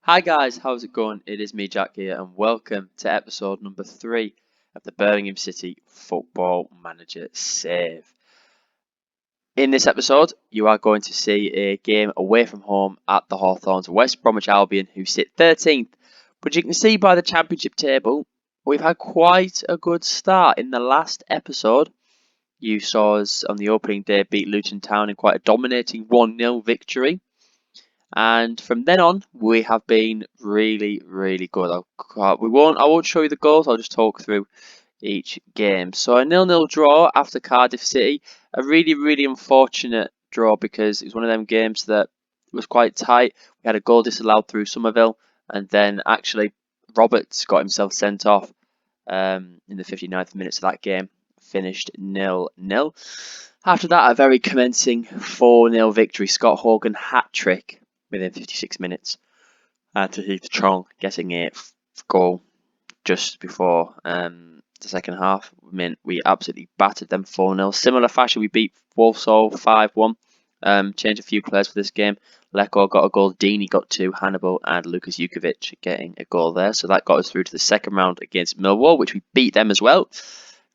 Hi guys, how's it going? It is me, Jack here, and welcome to episode number 3 of the Birmingham City Football Manager Save. In this episode, you are going to see a game away from home at the Hawthorns, West Bromwich Albion, who sit 13th. But you can see by the championship table, we've had quite a good start. In the last episode, you saw us on the opening day beat Luton Town in quite a dominating 1-0 victory. And from then on, we have been really good. I won't show you the goals. I'll just talk through each game. So a 0-0 draw after Cardiff City. A really unfortunate draw because it was one of them games that was quite tight. We had a goal disallowed through Somerville, and then actually Roberts got himself sent off in the 59th minute of that game. Finished 0-0. After that, a very convincing 4-0 victory. Scott Horgan hat-trick within 56 minutes. To Heath Chong getting a goal just before the second half meant we absolutely battered them 4-0. Similar fashion, we beat Walsall 5-1. Changed a few players for this game. Leko got a goal, Deeney got 2, Hannibal and Lucas Jukovic getting a goal there. So that got us through to the second round against Millwall, which we beat them as well.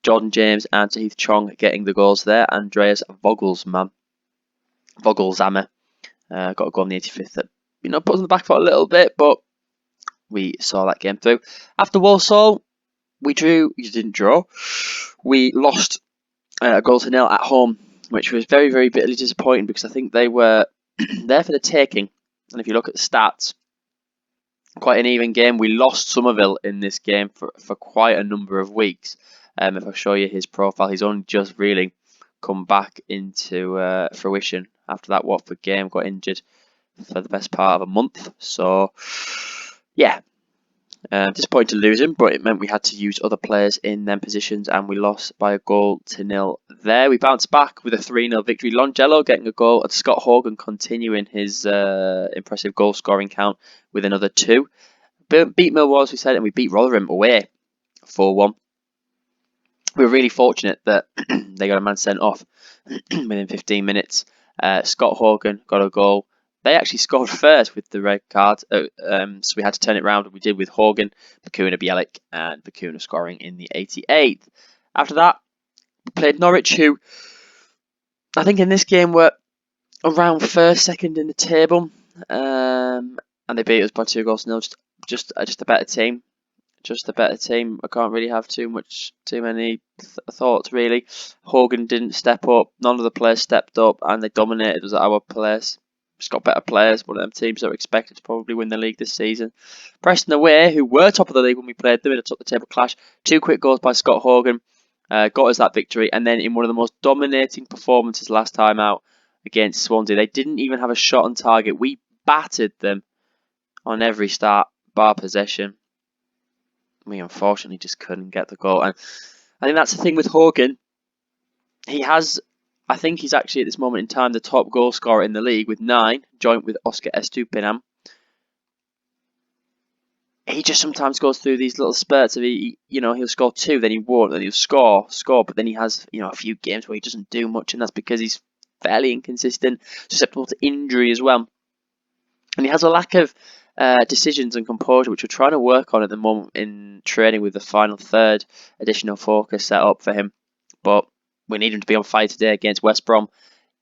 Jordan James and Heath Chong getting the goals there. Andreas Vogelsammer got a goal in the 85th that put us on the back foot a little bit, but we saw that game through. After Walsall, we drew. You didn't draw. We lost a goal to 0 at home, which was very bitterly disappointing because I think they were there for the taking. And if you look at the stats, quite an even game. We lost Somerville in this game for quite a number of weeks. If I show you his profile, he's only just really come back into fruition after that Watford game. Got injured for the best part of a month. So, yeah, disappointed to lose him, but it meant we had to use other players in them positions, and we lost by a goal to 0 there. We bounced back with a 3-0 victory. Longello getting a goal, and Scott Horgan continuing his impressive goal scoring count with another 2. Beat Millwall, as we said, and we beat Rotherham away 4-1. We were really fortunate that they got a man sent off within 15 minutes. Scott Horgan got a goal. They actually scored first with the red card, so we had to turn it around, and we did with Horgan, Bakuna, Bielik, and Bakuna scoring in the 88th. After that, we played Norwich, who I think in this game were around first, second in the table, and they beat us by 2 goals to 0. Just a better team. Just a better team. I can't really have too many thoughts really. Horgan didn't step up. None of the players stepped up, and they dominated us at our place. Just got better players. One of them teams that are expected to probably win the league this season. Preston away, who were top of the league when we played them in a top of the table clash. 2 quick goals by Scott Horgan got us that victory. And then in one of the most dominating performances last time out against Swansea, they didn't even have a shot on target. We battered them on every start, bar possession. We unfortunately just couldn't get the goal. And I think that's the thing with Horgan. I think he's actually at this moment in time the top goal scorer in the league with 9, joint with Oscar Estupinam. He just sometimes goes through these little spurts of he'll score 2, then he won't, then he'll score, but then he has a few games where he doesn't do much, and that's because he's fairly inconsistent, susceptible to injury as well, and he has a lack of decisions and composure, which we're trying to work on at the moment in training with the final third additional focus set up for him, but we need him to be on fire today against West Brom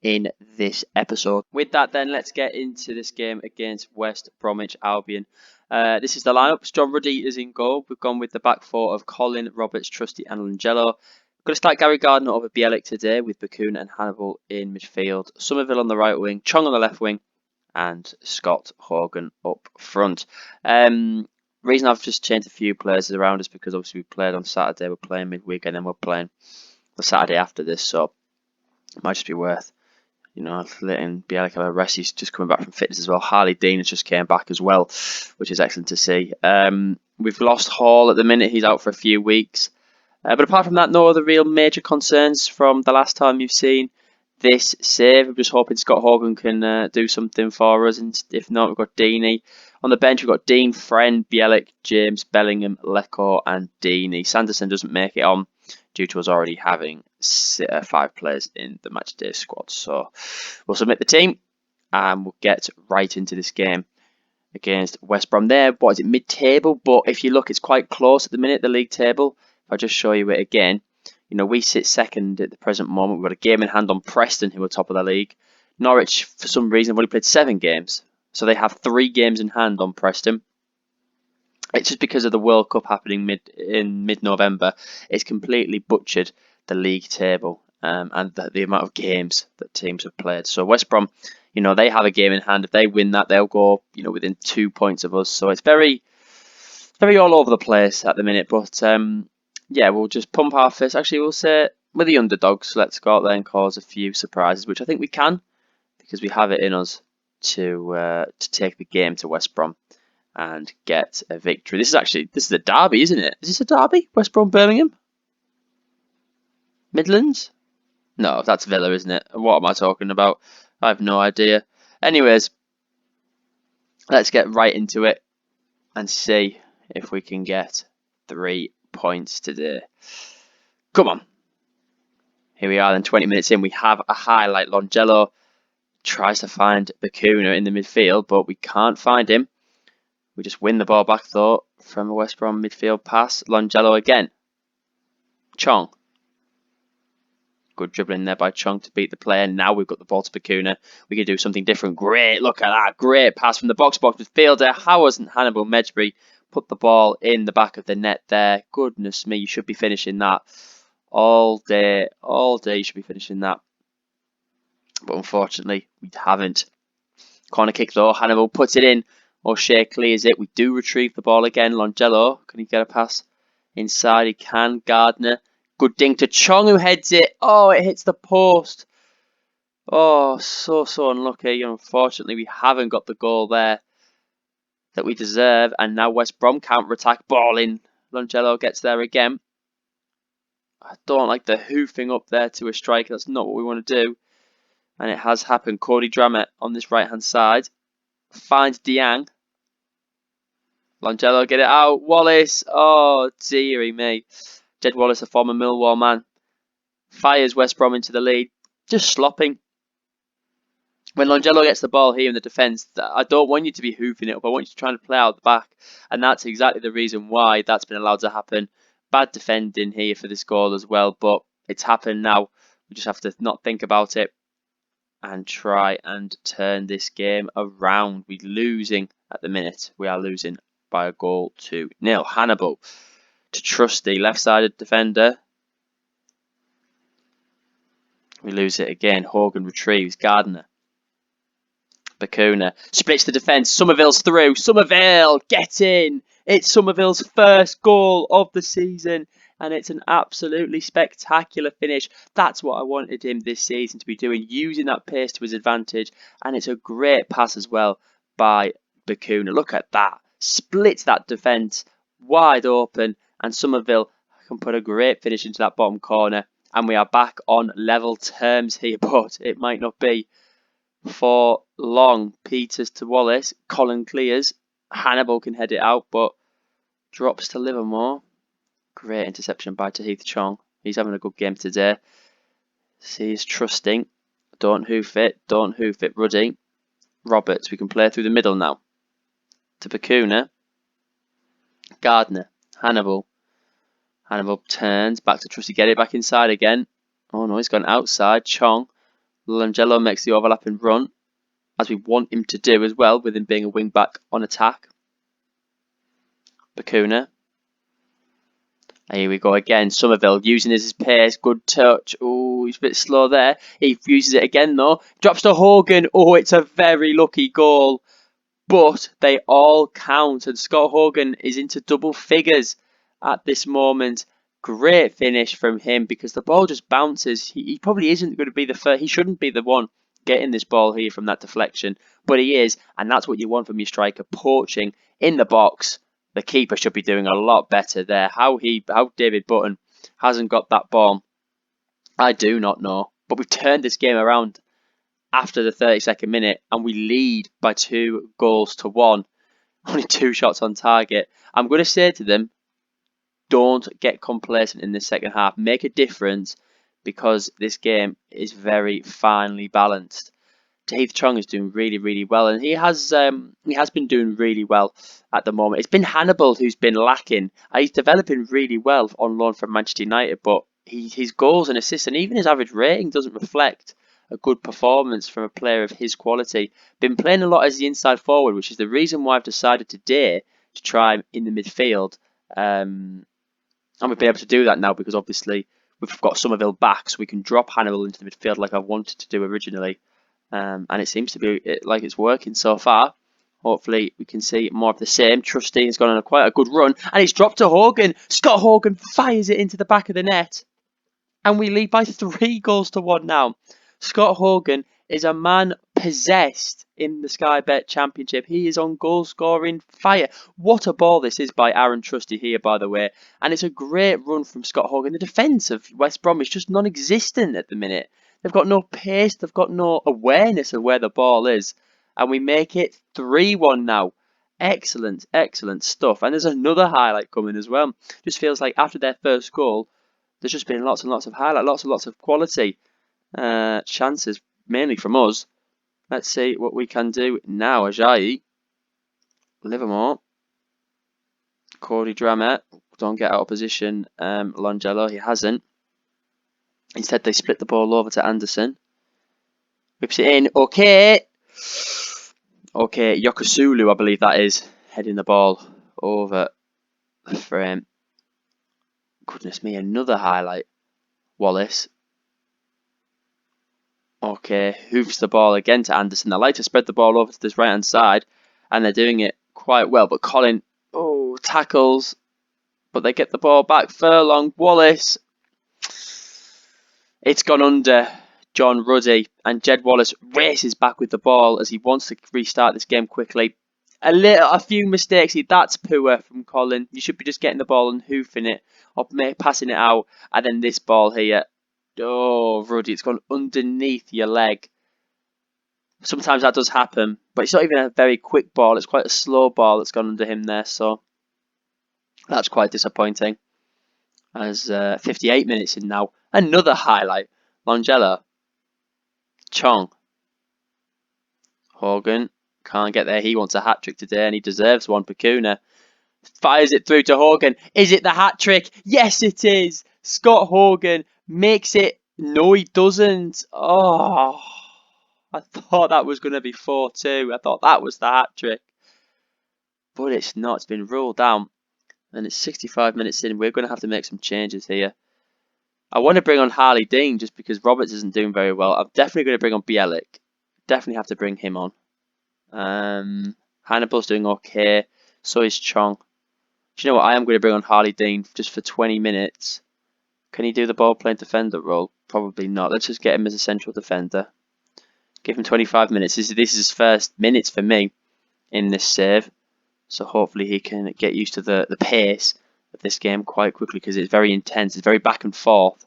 in this episode. With that then, let's get into this game against West Bromwich Albion. This is the lineup. John Ruddy is in goal. We've gone with the back 4 of Colin, Roberts, Trusty and Longello. We're going to start Gary Gardner over Bielik today with Bakuna and Hannibal in midfield. Somerville on the right wing, Chong on the left wing, and Scott Horgan up front. Reason I've just changed a few players around is because obviously we played on Saturday, we're playing midweek, and then we're playing the Saturday after this, so it might just be worth letting Bielik have a rest. He's just coming back from fitness as well. Harley Dean has just came back as well, which is excellent to see. We've lost Hall at the minute. He's out for a few weeks. But apart from that, no other real major concerns from the last time you've seen this save. I'm just hoping Scott Horgan can do something for us. And if not, we've got Deeney. On the bench, we've got Dean, Friend, Bielik, James, Bellingham, Leko and Deeney. Sanderson doesn't make it on due to us already having 5 players in the matchday squad. So we'll submit the team and we'll get right into this game. against West Brom there. What is it, mid-table? But if you look, it's quite close at the minute, the league table. If I just show you it again, you know, we sit second at the present moment. We've got a game in hand on Preston, who are top of the league. Norwich, for some reason, have only played 7 games. So they have 3 games in hand on Preston. It's just because of the World Cup happening in mid-November. It's completely butchered the league table and the amount of games that teams have played. So West Brom, you know, they have a game in hand. If they win that, they'll go, you know, within 2 points of us. So it's very all over the place at the minute. But yeah, we'll just pump our fist. Actually, we'll say we're the underdogs. Let's go out there and cause a few surprises, which I think we can, because we have it in us to take the game to West Brom and get a victory. This is a derby, isn't it? Is this a derby? West Brom, Birmingham? Midlands? No, that's Villa, isn't it? What am I talking about? I have no idea. Anyways, let's get right into it and see if we can get 3 points today. Come on. Here we are then, 20 minutes in. We have a highlight. Longello tries to find Bacuna in the midfield, but we can't find him. We just win the ball back, though, from a West Brom midfield pass. Longello again. Chong. Good dribbling there by Chong to beat the player. Now we've got the ball to Bacuna. We can do something different. Great, look at that. Great pass from the box midfielder. How hasn't Hannibal Medjbury put the ball in the back of the net there? Goodness me, you should be finishing that all day. All day you should be finishing that. But unfortunately, we haven't. Corner kick, though. Hannibal puts it in. O'Shea clears it. We do retrieve the ball again. Longello, can he get a pass inside? He can. Gardner. Good ding to Chong, who heads it. Oh, it hits the post. Oh, so unlucky. Unfortunately, we haven't got the goal there that we deserve. And now West Brom counter-attack. Ball in. Longello gets there again. I don't like the hoofing up there to a striker. That's not what we want to do. And it has happened. Cody Dramet on this right-hand side. Finds Diang. Longello, get it out. Wallace. Oh, dearie me. Jed Wallace, a former Millwall man, fires West Brom into the lead. Just slopping. When Longello gets the ball here in the defence, I don't want you to be hoofing it up. I want you to try and play out the back. And that's exactly the reason why that's been allowed to happen. Bad defending here for this goal as well. But it's happened now. We just have to not think about it and try and turn this game around. We're losing at the minute. We are losing by a goal to 0. Hannibal to Trusty, left-sided defender. We lose it again. Hogan retrieves. Gardner. Bacuna splits the defence. Somerville's through. Somerville, get in. It's Somerville's first goal of the season. And it's an absolutely spectacular finish. That's what I wanted him this season to be doing, using that pace to his advantage. And it's a great pass as well by Bacuna. Look at that. Splits that defence wide open. And Somerville can put a great finish into that bottom corner. And we are back on level terms here. But it might not be for long. Peters to Wallace. Colin clears. Hannibal can head it out, but drops to Livermore. Great interception by Tahith Chong. He's having a good game today. He's trusting. Don't hoof it. Don't hoof it. Ruddy. Roberts. We can play through the middle now. To Bacuna. Gardner. Hannibal. Hannibal turns. Back to Trusty. Get it back inside again. Oh no, he's gone outside. Chong. Longello makes the overlapping run, as we want him to do as well, with him being a wing back on attack. Bacuna. Here we go again. Somerville using his pace. Good touch. Oh, he's a bit slow there. He uses it again though. Drops to Hogan. Oh, it's a very lucky goal. But they all count. And Scott Hogan is into double figures at this moment. Great finish from him because the ball just bounces. He probably isn't going to be the first. He shouldn't be the one getting this ball here from that deflection. But he is. And that's what you want from your striker. Poaching in the box. The keeper should be doing a lot better there. How David Button hasn't got that ball, I do not know. But we've turned this game around after the 32nd minute and we lead by 2 goals to 1. Only 2 shots on target. I'm going to say to them, don't get complacent in the second half. Make a difference because this game is very finely balanced. Heath Chong is doing really, really well, and he has been doing really well at the moment. It's been Hannibal who's been lacking. He's developing really well on loan from Manchester United, but his goals and assists and even his average rating doesn't reflect a good performance from a player of his quality. Been playing a lot as the inside forward, which is the reason why I've decided today to try him in the midfield. And we've been able to do that now because obviously we've got Somerville back, so we can drop Hannibal into the midfield like I wanted to do originally. And it seems to be like it's working so far. Hopefully we can see more of the same. Trusty has gone on quite a good run, and it's dropped to Hogan. Scott Hogan fires it into the back of the net, and we lead by 3 goals to 1 now. Scott Hogan is a man possessed in the Sky Bet Championship. He is on goal scoring fire. What a ball this is by Aaron Trusty here, by the way. And it's a great run from Scott Hogan. The defence of West Brom is just non-existent at the minute. They've got no pace. They've got no awareness of where the ball is. And we make it 3-1 now. Excellent, excellent stuff. And there's another highlight coming as well. Just feels like after their first goal, there's just been lots and lots of highlight, lots and lots of quality chances, mainly from us. Let's see what we can do now. Ajayi, Livermore, Cody Dramet, don't get out of position. Longello, he hasn't. Instead, they split the ball over to Anderson. Whips it in. Okay, Yokozulu, I believe that is, heading the ball over the frame. Goodness me, another highlight. Wallace. Okay, hoofs the ball again to Anderson. They like to spread the ball over to this right hand side, and they're doing it quite well. But Colin, tackles, but they get the ball back. Furlong, Wallace. It's gone under John Ruddy, and Jed Wallace races back with the ball as he wants to restart this game quickly. A few mistakes here. That's poor from Colin. You should be just getting the ball and hoofing it, or passing it out, and then this ball here. Oh, Ruddy, it's gone underneath your leg. Sometimes that does happen, but it's not even a very quick ball. It's quite a slow ball that's gone under him there, so that's quite disappointing. As 58 minutes in now, another highlight. Longello, Chong, Hogan, can't get there. He wants a hat-trick today, and he deserves one. Pacuna fires it through to Hogan. Is it the hat-trick? Yes, it is. Scott Hogan makes it. No, he doesn't. Oh, I thought that was going to be 4-2. I thought that was the hat-trick. But it's not. It's been ruled down. And it's 65 minutes in. We're going to have to make some changes here. I want to bring on Harley Dean just because Roberts isn't doing very well. I'm definitely going to bring on Bielik. Definitely have to bring him on. Hannibal's doing okay. So is Chong. Do you know what? I am going to bring on Harley Dean just for 20 minutes. Can he do the ball playing defender role? Probably not. Let's just get him as a central defender. Give him 25 minutes. This is his first minutes for me in this save. So hopefully he can get used to the pace of this game quite quickly because it's very intense. It's very back and forth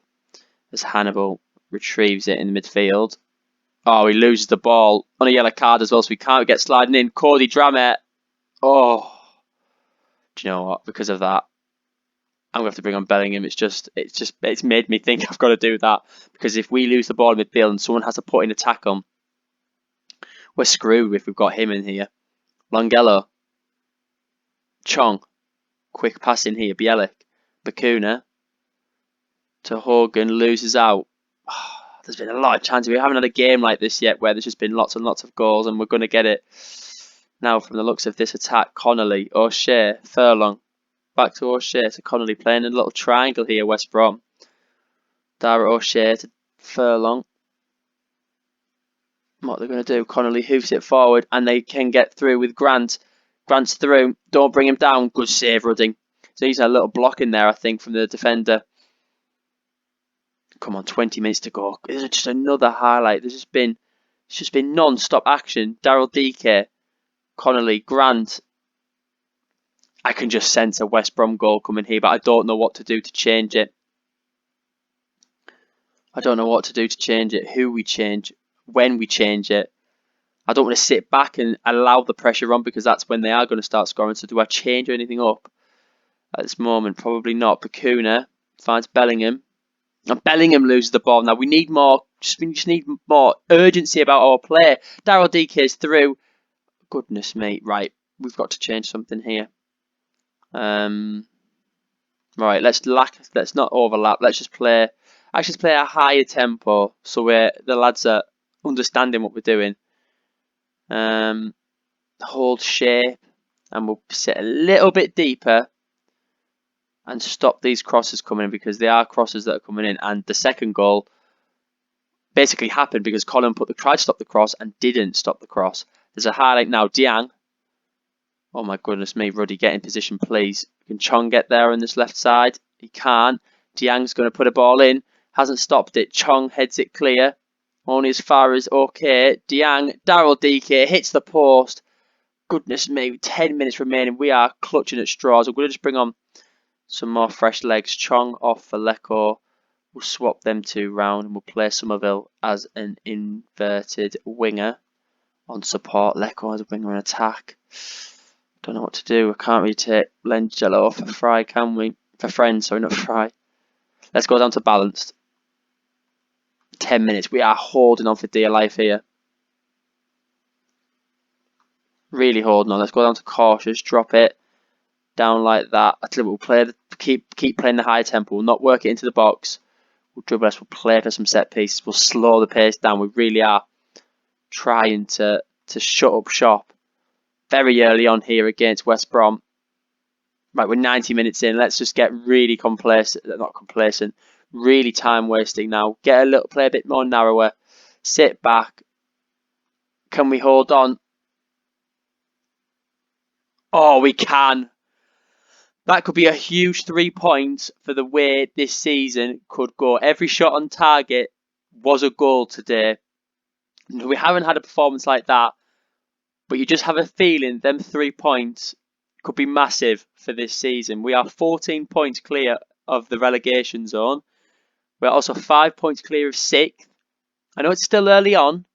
as Hannibal retrieves it in the midfield. Oh, he loses the ball on a yellow card as well, so we can't get sliding in. Cody Dramet. Oh, do you know what? Because of that, I'm gonna have to bring on Bellingham. It's made me think I've got to do that because if we lose the ball in midfield and someone has to put in attack on, we're screwed if we've got him in here. Longello, Chong, quick pass in here. Bielik, Bacuna to Hogan, loses out. Oh, there's been a lot of chances. We haven't had a game like this yet where there's just been lots and lots of goals, and we're going to get it now from the looks of this attack. Connolly, O'Shea, Furlong. Back to O'Shea to Connolly, playing a little triangle here, West Brom. Dara O'Shea to Furlong. What they're going to do, Connolly hoofs it forward, and they can get through with Grant. Grant's through, don't bring him down. Good save, Rudding. So he's a little block in there, I think, from the defender. Come on, 20 minutes to go. This is just another highlight. It's just been non-stop action. Daryl DK, Connolly, Grant. I can just sense a West Brom goal coming here, but I don't know what to do to change it. I don't know what to do to change it, who we change, when we change it. I don't want to sit back and allow the pressure on because that's when they are going to start scoring. So do I change anything up at this moment? Probably not. Pacuna finds Bellingham. And Bellingham loses the ball. Now we need more We just need more urgency about our play. Daryl DK's through. Goodness me. Right, we've got to change something here. Right, let's not overlap. Let's just play. Actually, play a higher tempo so the lads are understanding what we're doing. Hold shape, and we'll sit a little bit deeper and stop these crosses coming in, because they are crosses that are coming in. And the second goal basically happened because Colin tried to stop the cross and didn't stop the cross. There's a highlight now. Diang. Oh my goodness me, Ruddy, get in position, please. Can Chong get there on this left side? He can't. Diang's going to put a ball in. Hasn't stopped it. Chong heads it clear. Only as far as okay. Diang, Daryl DK hits the post. Goodness me, 10 minutes remaining. We are clutching at straws. We're going to just bring on some more fresh legs. Chong off for Leko. We'll swap them two round and we'll play Somerville as an inverted winger on support. Leko as a winger in attack. Don't know what to do. I can't really take Lengello for Fry, can we? For Friend, sorry, not Fry. Let's go down to balanced. 10 minutes. We are holding on for dear life here. Really holding on. Let's go down to cautious. Drop it down like that. I tell you what, we'll keep playing the high tempo. We'll not work it into the box. We'll dribble us. We'll play for some set pieces. We'll slow the pace down. We really are trying to shut up shop very early on here against West Brom. Right, we're 90 minutes in. Let's just get really complacent, really time wasting now. Play a bit more narrower. Sit back. Can we hold on? Oh, we can. That could be a huge 3 points for the way this season could go. Every shot on target was a goal today. We haven't had a performance like that, but you just have a feeling them 3 points could be massive for this season. We are 14 points clear of the relegation zone. We're also 5 points clear of 6th. I know it's still early on,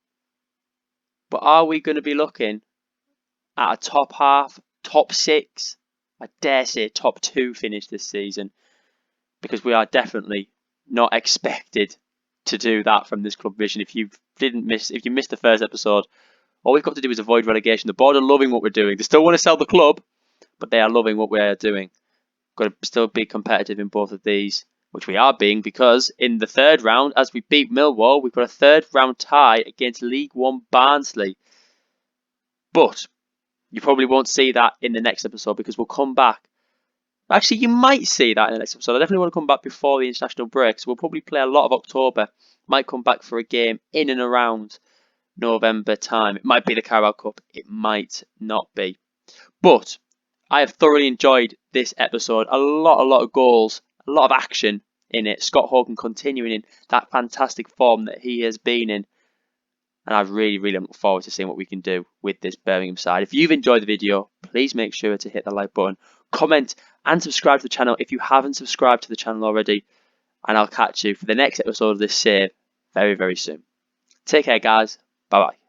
but are we going to be looking at a top half, top 6? I dare say top 2 finish this season, because we are definitely not expected to do that from this club vision. If you missed the first episode, all we've got to do is avoid relegation. The board are loving what we're doing. They still want to sell the club, but they are loving what we are doing. Got to still be competitive in both of these, which we are being, because in the third round, as we beat Millwall, we've got a third round tie against League One Barnsley. But you probably won't see that in the next episode, because we'll come back. Actually, you might see that in the next episode. I definitely want to come back before the international break, so we'll probably play a lot of October. Might come back for a game in and around November time. It might be the Carabao Cup. It might not be. But I have thoroughly enjoyed this episode. A lot of goals, a lot of action in it. Scott Hogan continuing in that fantastic form that he has been in. And I really look forward to seeing what we can do with this Birmingham side. If you've enjoyed the video, please make sure to hit the like button, comment and subscribe to the channel if you haven't subscribed to the channel already. And I'll catch you for the next episode of this save very soon. Take care, guys. Bye bye.